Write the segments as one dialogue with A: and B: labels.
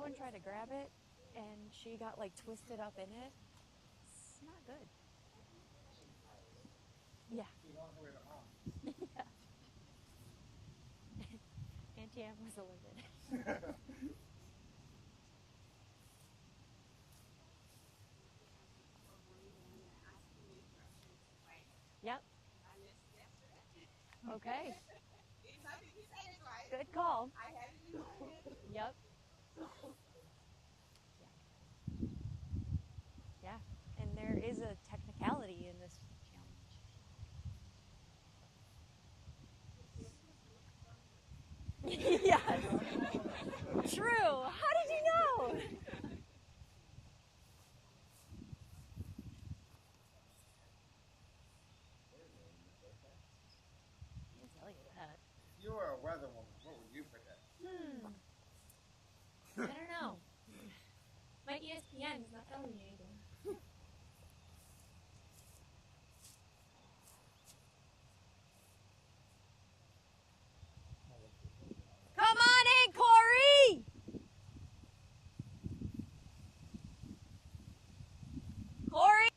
A: and tried to grab it, and she got like twisted up in it. It's not good. Yeah. Yeah. Auntie Anne was alerted. Yep. Okay. Good call. Yep. Yeah. And there is a technicality in this challenge. Yes. True. How did you know? I tell you that.
B: If you were a weather woman, what would you predict?
A: I don't know. My ESPN is not telling me anything. Come on in, Corey! Corey!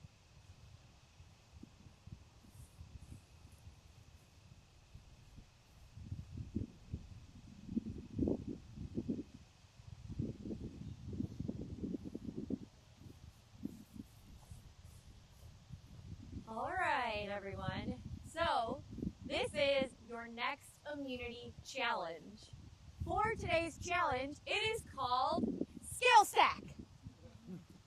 A: All right, everyone. So, this is your next immunity challenge. For today's challenge, it is called Scale Stack.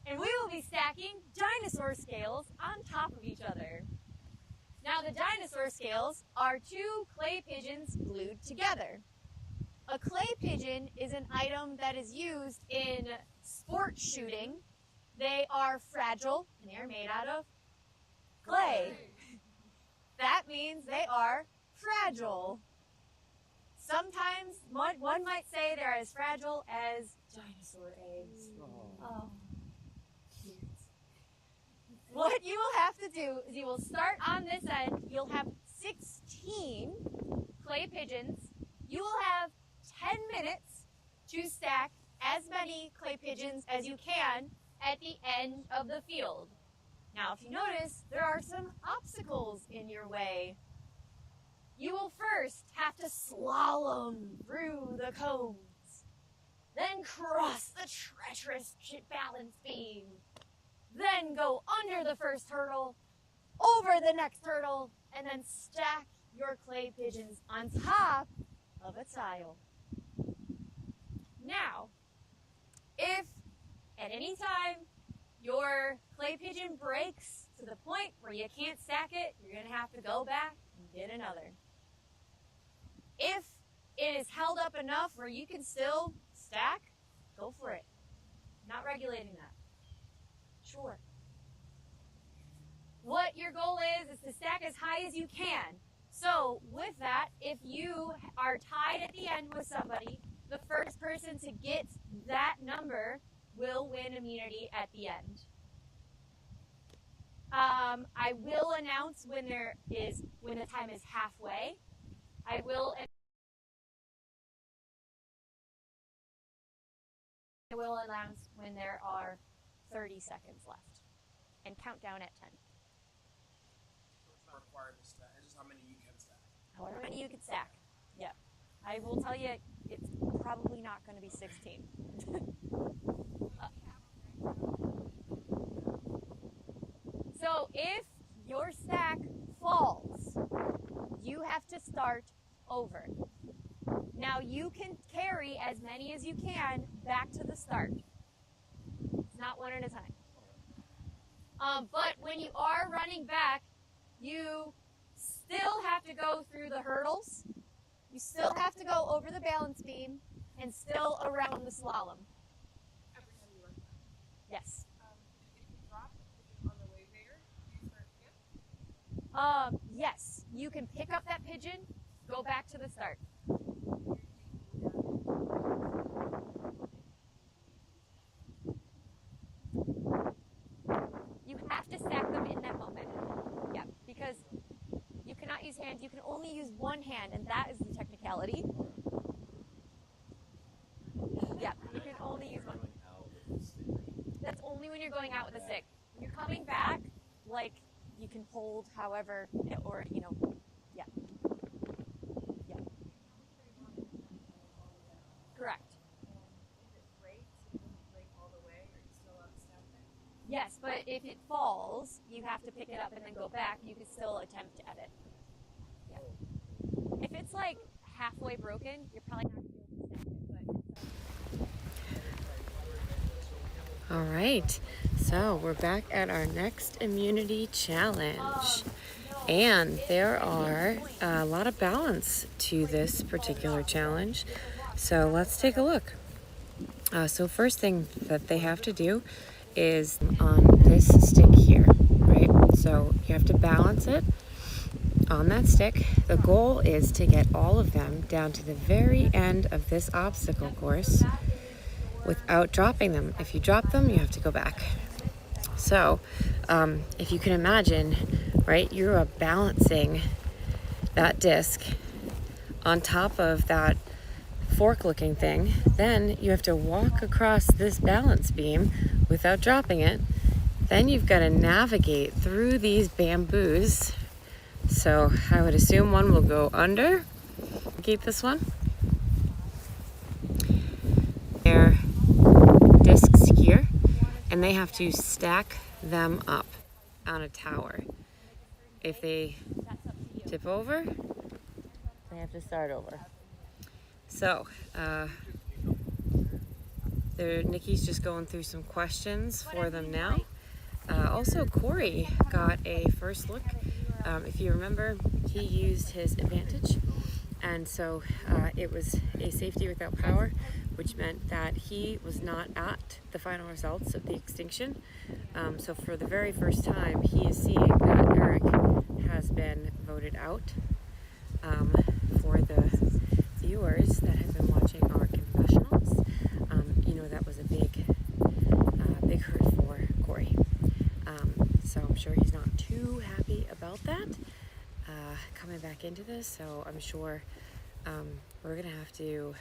A: And we will be stacking dinosaur scales on top of each other. Now, the dinosaur scales are two clay pigeons glued together. A clay pigeon is an item that is used in sport shooting. They are fragile, and they are made out of clay. That means they are fragile. Sometimes one might say they're as fragile as dinosaur eggs. Oh. What you will have to do is you will start on this end. You'll have 16 clay pigeons. You will have 10 minutes to stack as many clay pigeons as you can at the end of the field. Now, if you notice, there are some obstacles in your way. You will first have to slalom through the cones, then cross the treacherous balance beam, then go under the first hurdle, over the next hurdle, and then stack your clay pigeons on top of a tile. Now, if at any time your clay pigeon breaks to the point where you can't stack it, you're going to have to go back and get another. If it is held up enough where you can still stack, go for it. Not regulating that. Sure. What your goal is to stack as high as you can. So with that, if you are tied at the end with somebody, the first person to get that number will win immunity at the end. I will announce when the time is halfway. I will announce when there are 30 seconds left and count down at 10.
B: So it's not required to stack, it's just how many you can stack.
A: However many you can stack. Yeah. I will tell you, it's probably not going to be 16. So if your stack falls, you have to start over. Now you can carry as many as you can back to the start. It's not one at a time. But when you are running back, you still have to go through the hurdles. You still have to go over the balance beam and still around the slalom.
C: Every time you run back.
A: Yes.
C: If you drop on the way there, do you start again?
A: Yes. You can pick up that pigeon, go back to the start. You have to stack them in that moment. Yeah, because you cannot use hands. You can only use one hand, and that is the technicality. Yeah, you can only use one when you're going out with a stick. When you're coming back, like, you can hold however, or, you know, yeah. Yeah. Correct. Yes, but if it falls, you have to pick it up and then go back. You can still attempt to edit. Yeah. If it's like halfway broken, you're probably not going to be able to snap it.
D: All right, so we're back at our next immunity challenge. And there are a lot of balance to this particular challenge. So let's take a look. So first thing that they have to do is on this stick here, right? So you have to balance it on that stick. The goal is to get all of them down to the very end of this obstacle course without dropping them. If you drop them, you have to go back. So if you can imagine, right, you're balancing that disc on top of that fork looking thing, then you have to walk across this balance beam without dropping it. Then you've got to navigate through these bamboos. So I would assume one will go under. Navigate this one. They're discs here, and they have to stack them up on a tower. If they tip over, they have to start over. So, Nikki's just going through some questions for them now. Also, Corey got a first look. If you remember, he used his advantage, and so it was a safety without power, which meant that he was not at the final results of the extinction. So for the very first time, he is seeing that Eric has been voted out. For the viewers that have been watching our confessionals, you know that was a big hurt for Corey. So I'm sure he's not too happy about that coming back into this. So I'm sure we're gonna have to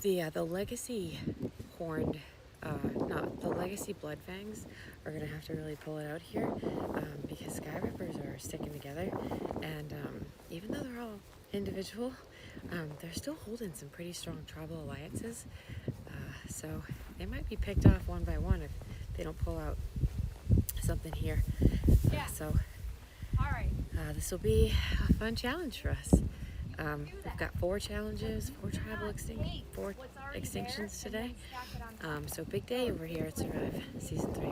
D: the legacy horned, not the legacy blood fangs are gonna have to really pull it out here because Sky Rippers are sticking together, and even though they're all individual, they're still holding some pretty strong tribal alliances. So they might be picked off one by one if they don't pull out something here. So this will be a fun challenge for us. We've got 4 challenges, 4 tribal extinctions today. So big day over here at Survive Season 3.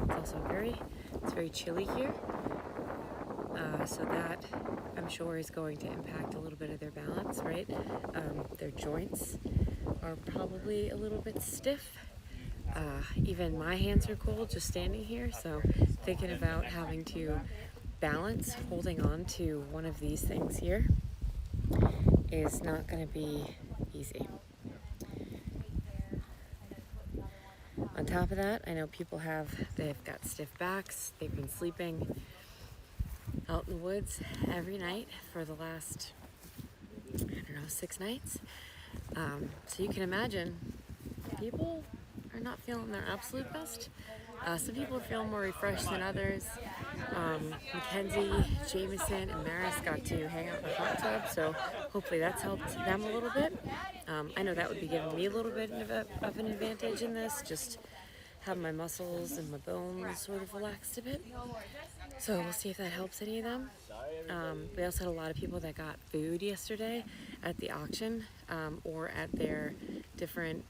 D: It's also very chilly here. So that, I'm sure, is going to impact a little bit of their balance, right? Their joints are probably a little bit stiff. Even my hands are cold just standing here, so thinking about having to balance holding on to one of these things here is not going to be easy. On top of that, I know people they've got stiff backs. They've been sleeping out in the woods every night for the last, 6 nights. So you can imagine people are not feeling their absolute best. Some people are feeling more refreshed than others. Mackenzie, Jameson, and Maris got to hang out in the hot tub, so hopefully that's helped them a little bit. I know that would be giving me a little bit of an advantage in this, just have my muscles and my bones sort of relaxed a bit. So we'll see if that helps any of them. We also had a lot of people that got food yesterday at the auction or at their different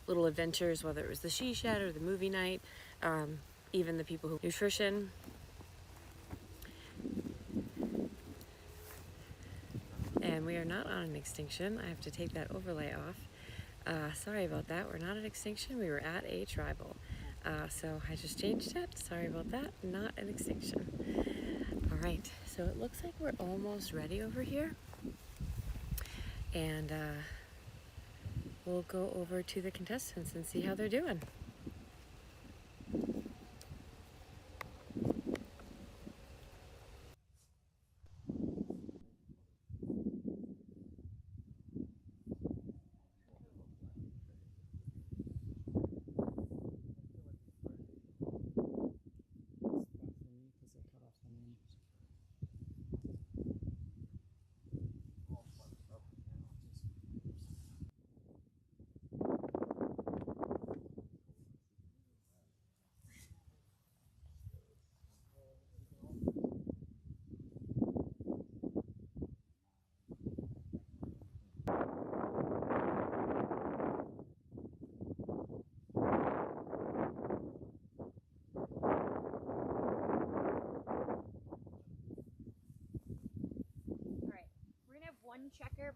D: little adventures, whether it was the she shed or the movie night, even the people who nutrition. And we are not on an extinction. I have to take that overlay off. Sorry about that. We're not at extinction. We were at a tribal. So I just changed it. Sorry about that. Not an extinction. All right. So it looks like we're almost ready over here. And we'll go over to the contestants and see how they're doing.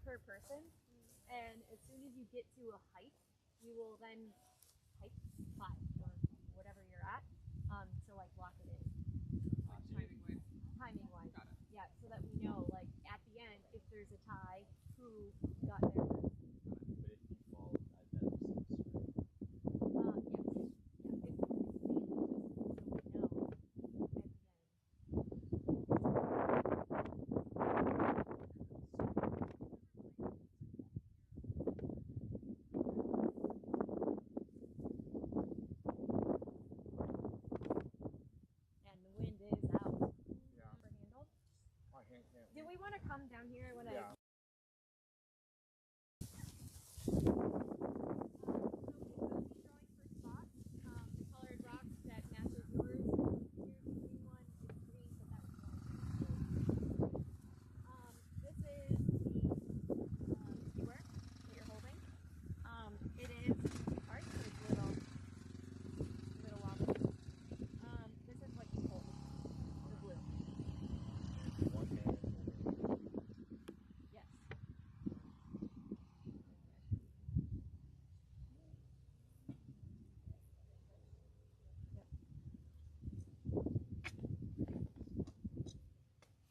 A: per person. And as soon as you get to a height, you will then height 5 or whatever you're at to like lock it in. Timing wise.
C: Got it.
A: Yeah, so that we know like at the end if there's a tie, who got there first.
E: But if you fall, that makes sense, right?
A: Yes. Yeah, it's mainly just so we know at the end. And the wind is out.
B: Yeah.
A: Remember handle?
B: My hand can't.
A: Do we want to come down here when
B: Yeah.
A: So we will be drawing for spots. The colored rocks that matches yours. Here's the green one. It's green, but that one's orange. This is the skewer that you're holding. It is hard, so it's little wobbly. This is what you hold. The blue.
E: One hand.
A: Yes. Yep.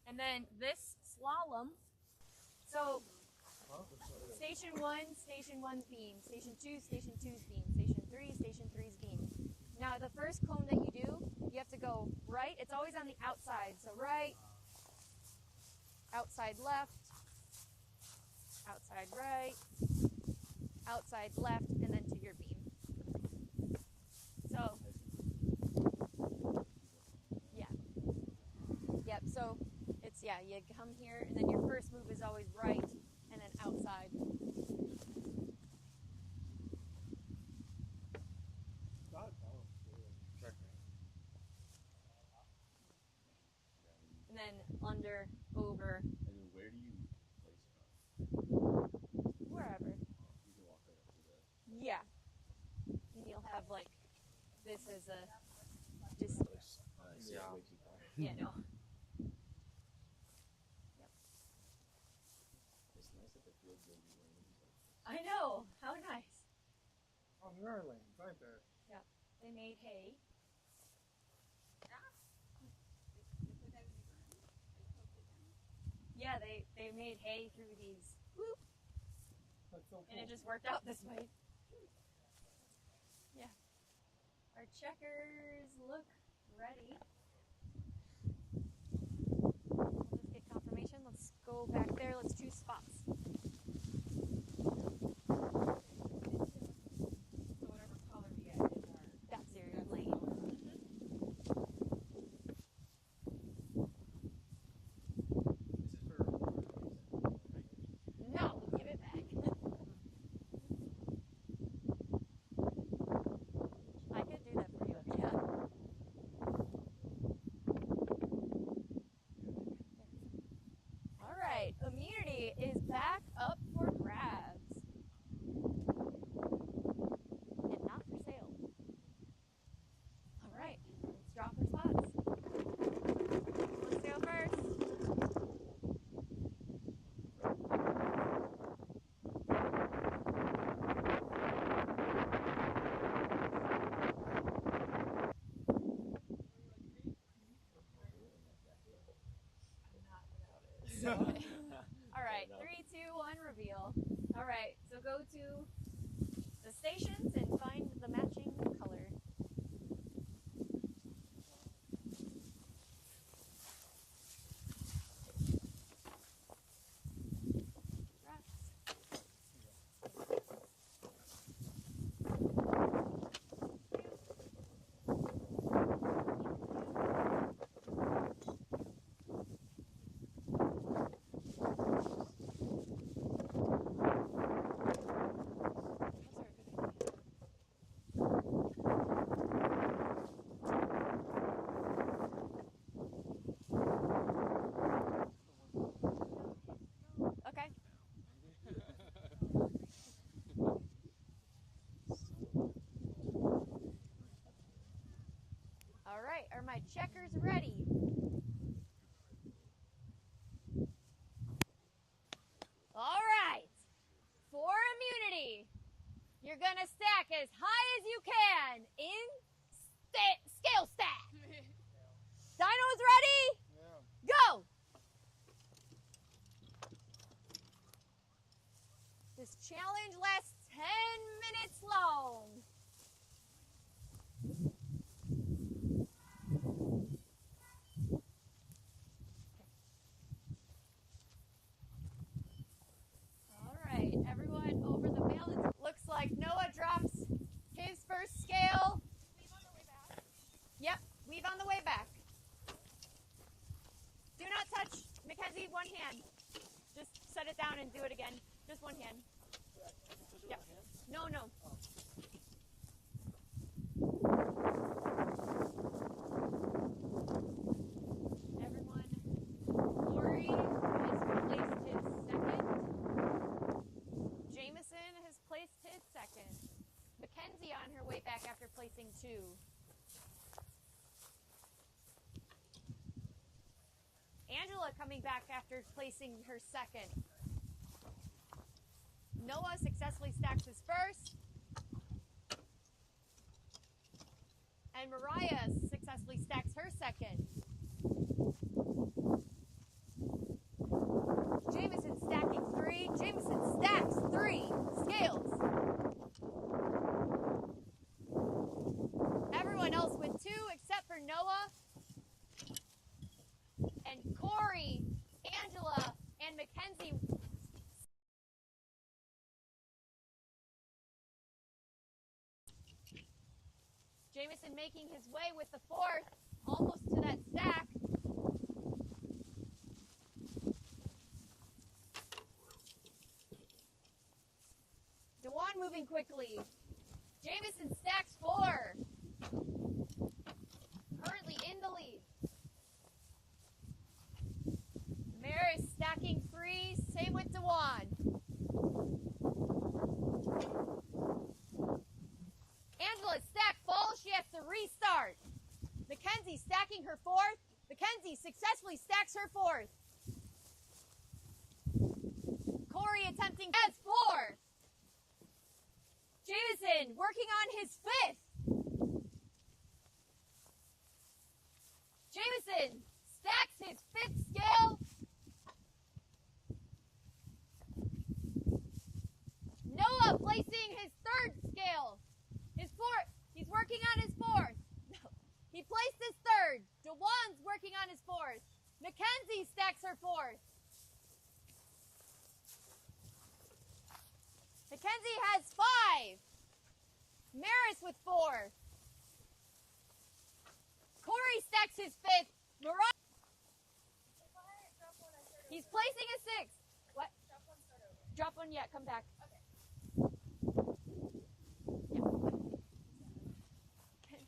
A: And then this slalom. So station 1's beam. Station 2, station 2's beam. Station 3, station 3's beam. Now the first cone that you do, you have to go right. It's always on the outside. So right, outside left, outside right, outside left, and then to your beam. So, yeah. Yep, so it's, yeah, you come here, and then your first move is always right, and then outside. And then under, over,
E: And then where do you place it
A: wherever.
E: on? You can walk right up to the.
A: Yeah. And you'll have, like, this as a distance.
E: So
B: Yeah.
E: way too far.
A: Yeah, no.
E: It's nice that the fields will be raining.
A: I know! How nice.
B: Oh, there are lanes, aren't there?
A: They made hay. Yeah, they made hay through these. Whoop,
B: That's so cool.
A: and it just worked out this way. Yeah. Our checkers look ready. We'll just get confirmation. Let's go back there. Let's choose spots.
C: So whatever color you get is our.
A: That's your lane.
E: This is for.
A: No, give it back. I could do that for you. Yeah. All right, immunity is back up for grabs. And not for sale. All right, let's draw for spots. Let's go first. All right, 3, 2, 1, reveal. All right, so go to the stations and find the matching color. Wraps. Those are a good idea. Okay. All right, are my checkers ready? All right. as high as you can in scale stack. Dinos ready?
B: Yeah.
A: Go! This challenge lasts 10 minutes long. All right, everyone over the balance. Looks like Noah drops his first scale.
C: Leave on the way back.
A: Yep, leave on the way back. Do not touch. Mackenzie, one hand. Just set it down and do it again. Just one hand. Yep. No, no. Everyone, Corey has placed his second. Jameson has placed his second. Mackenzie on her way back after placing 2. Angela coming back after placing her second. Noah successfully stacks his first. And Mariah successfully stacks her second. Jameson stacking 3. Jameson stacks 3 scales. Everyone else with 2 except for Noah. And Corey, Angela, and Mackenzie. Jameson making his way with the 4th, almost to that stack. DeJuan moving quickly. Jameson stacks 4. Currently in the lead. Maris stacking 3, same with DeJuan. Angela stacked full, she has to restart. Mackenzie stacking her 4th. Mackenzie successfully stacks her 4th. Corey attempting as 4. Jameson working on his 5th. Jameson stacks his 5th scale. Noah placing his 3rd scale. His 4th. He's working on his 4th. No. He placed his 3rd. DeJuan's working on his 4th. Mackenzie stacks her 4th. Mackenzie has 5. Maris with 4. Corey stacks his 5th. Mariah.
C: If I drop one, I start over.
A: He's placing a 6th. What?
C: Drop one, start over.
A: Drop one yet. Come back.
C: Okay.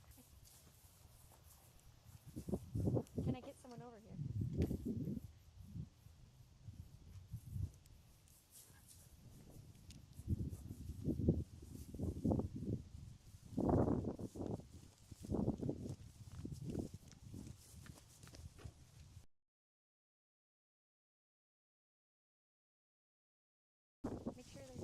A: Can I get someone over here? Make sure there's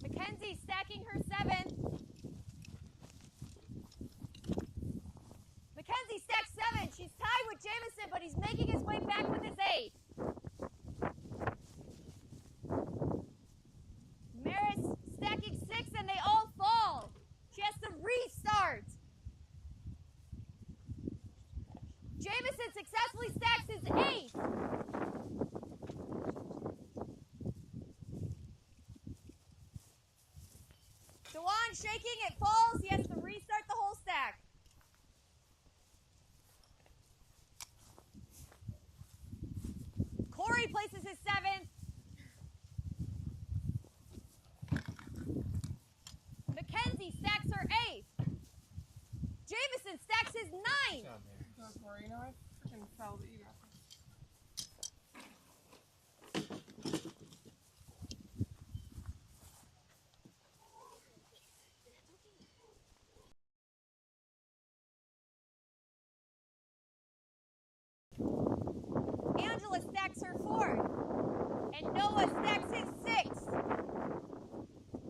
A: Mackenzie stacking her 7th. Mackenzie stacks 7. She's tied with Jameson, but he's making his way back with his 8. Maris stacking 6, and they all fall. She has to restart. Jameson successfully stacks his 8. DeJuan shaking, it falls. He has to restart the whole stack. Corey places his 7th. Mackenzie stacks her 8th. Jameson stacks his 9th.
C: Go, Corey. You know, I freaking fell that you got this.
A: Noah stacks his 6.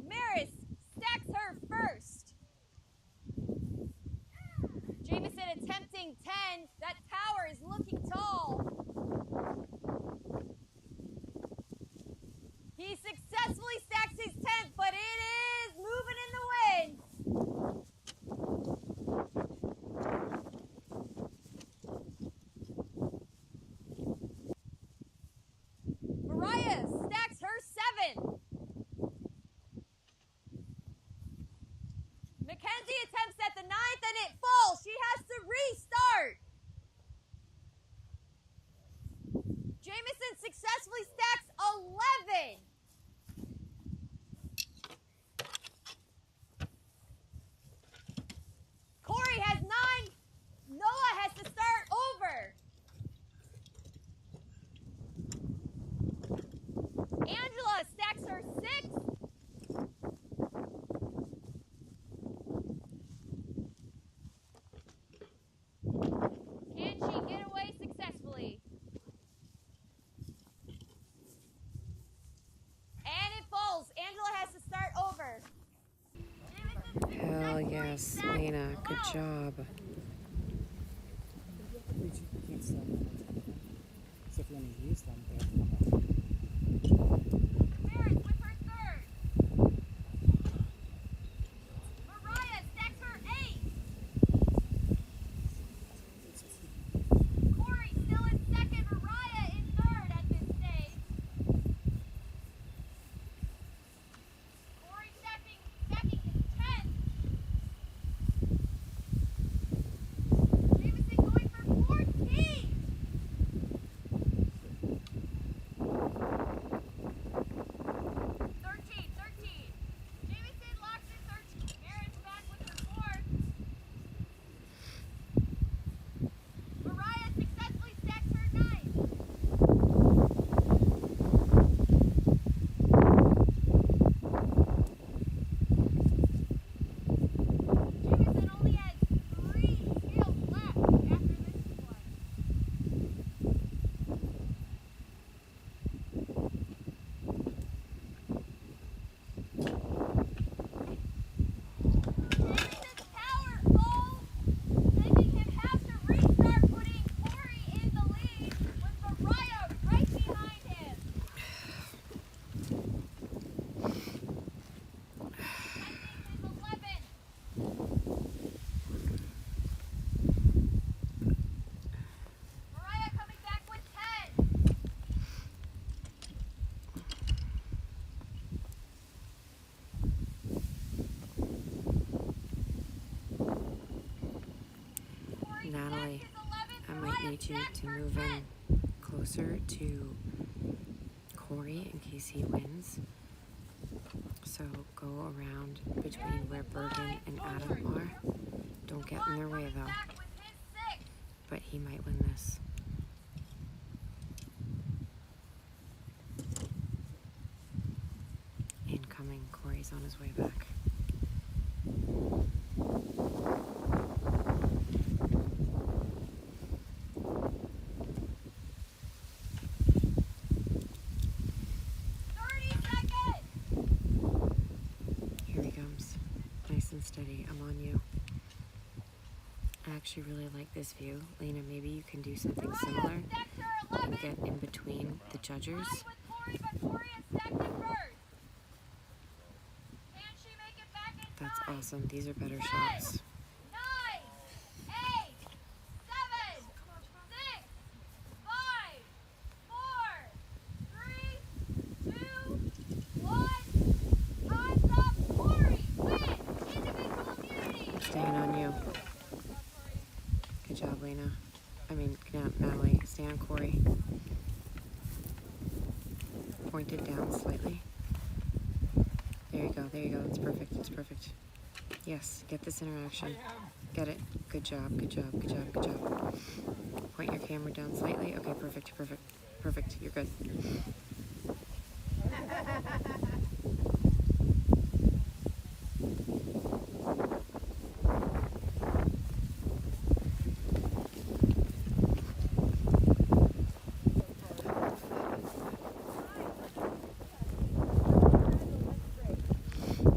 A: Maris stacks her first. Jameson attempting 10. That tower is looking tall. He successfully stacks his 10th, but it is moving in the wind. Mariah stacks her 7. Mackenzie attempts at the 9th and it falls. She has to restart. Jameson successfully stacks 11. Corey has 9. Noah has to start over. Angela stacks her 6. Can she get away successfully? And it falls. Angela has to start over.
D: Hell yes, Lena. Good job.
B: You can't sell them. So if you want to use them, they have to come back.
A: Maris with her 3rd. Mariah stacks her 8. Corey still in 2nd. Mariah in 3rd at this stage. Corey stacking his 10th. Jameson going for 14. 13. Jameson locks in 13. Maris back with her 4th. Mariah successfully stacks her 9th. Jameson only has 3 skills left after this one. Jameson's tower falls, making him have to restart, putting Corey in the lead with Mariah right behind him. Attempting his 11. Mariah coming back with 10. Corey
D: Natalie,
A: stacks his 11th.
D: I might
A: Mariah
D: need you
A: stacks
D: to
A: her
D: move
A: 10th.
D: in closer to Corey in case he wins. So go around between where Bergen and Adam are. Don't get in their way
A: Coming
D: though,
A: back with his 6th.
D: but he might win this. Incoming, Corey's on his way back. Here he comes. Nice and steady. I'm on you. I actually really like this view. Lena, maybe you can do something similar and get in between the judges. That's awesome. These are better shots.
A: 9, 8, 7, 6, 5, 4, 3, 2, 1. Time's up. Corey wins individual immunity.
D: Staying on you. Good job, Lena. Natalie. Stay on Corey. Point it down slightly. There you go. There you go. It's perfect. It's perfect. Yes. Get this interaction. Get it. Good job. Good job. Good job. Good job. Point your camera down slightly. Okay. Perfect. Perfect. Perfect. You're good.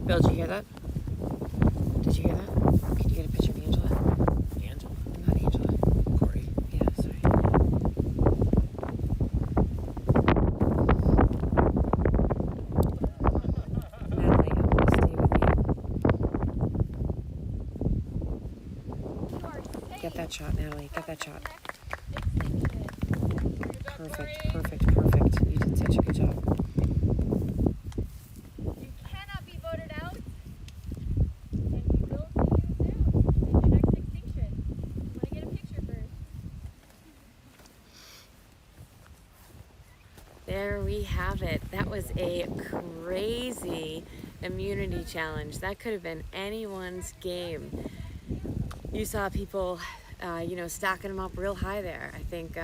D: Bill, did you hear that? Did you hear that? Can you get a picture of Angela?
E: Angela.
D: Not Angela.
E: Corey.
D: Yeah, sorry. Natalie, I'm going to stay with you. Get that shot, Natalie. Get that shot. Perfect, perfect, perfect. You did such a good job.
A: You cannot be voted out, and we will see you soon in your next extinction. You want to get a picture first.
D: There we have it. That was a crazy immunity challenge. That could have been anyone's game. You saw people, stacking them up real high there. I think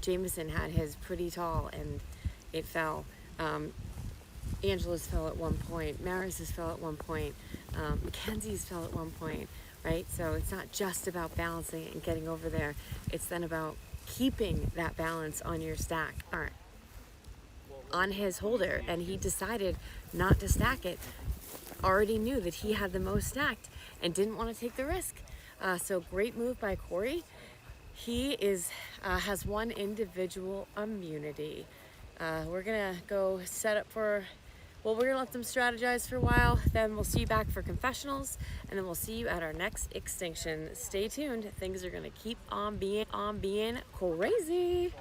D: Jameson had his pretty tall and it fell. Angela's fell at one point. Maris's fell at one point. Mackenzie's fell at one point, right? So it's not just about balancing it and getting over there. It's then about keeping that balance on your stack, or on his holder, and he decided not to stack it. Already knew that he had the most stacked and didn't want to take the risk. So great move by Corey. He has one individual immunity. We're gonna go set up for, we're gonna let them strategize for a while, then we'll see you back for confessionals, and then we'll see you at our next extinction. Stay tuned, things are gonna keep on being crazy.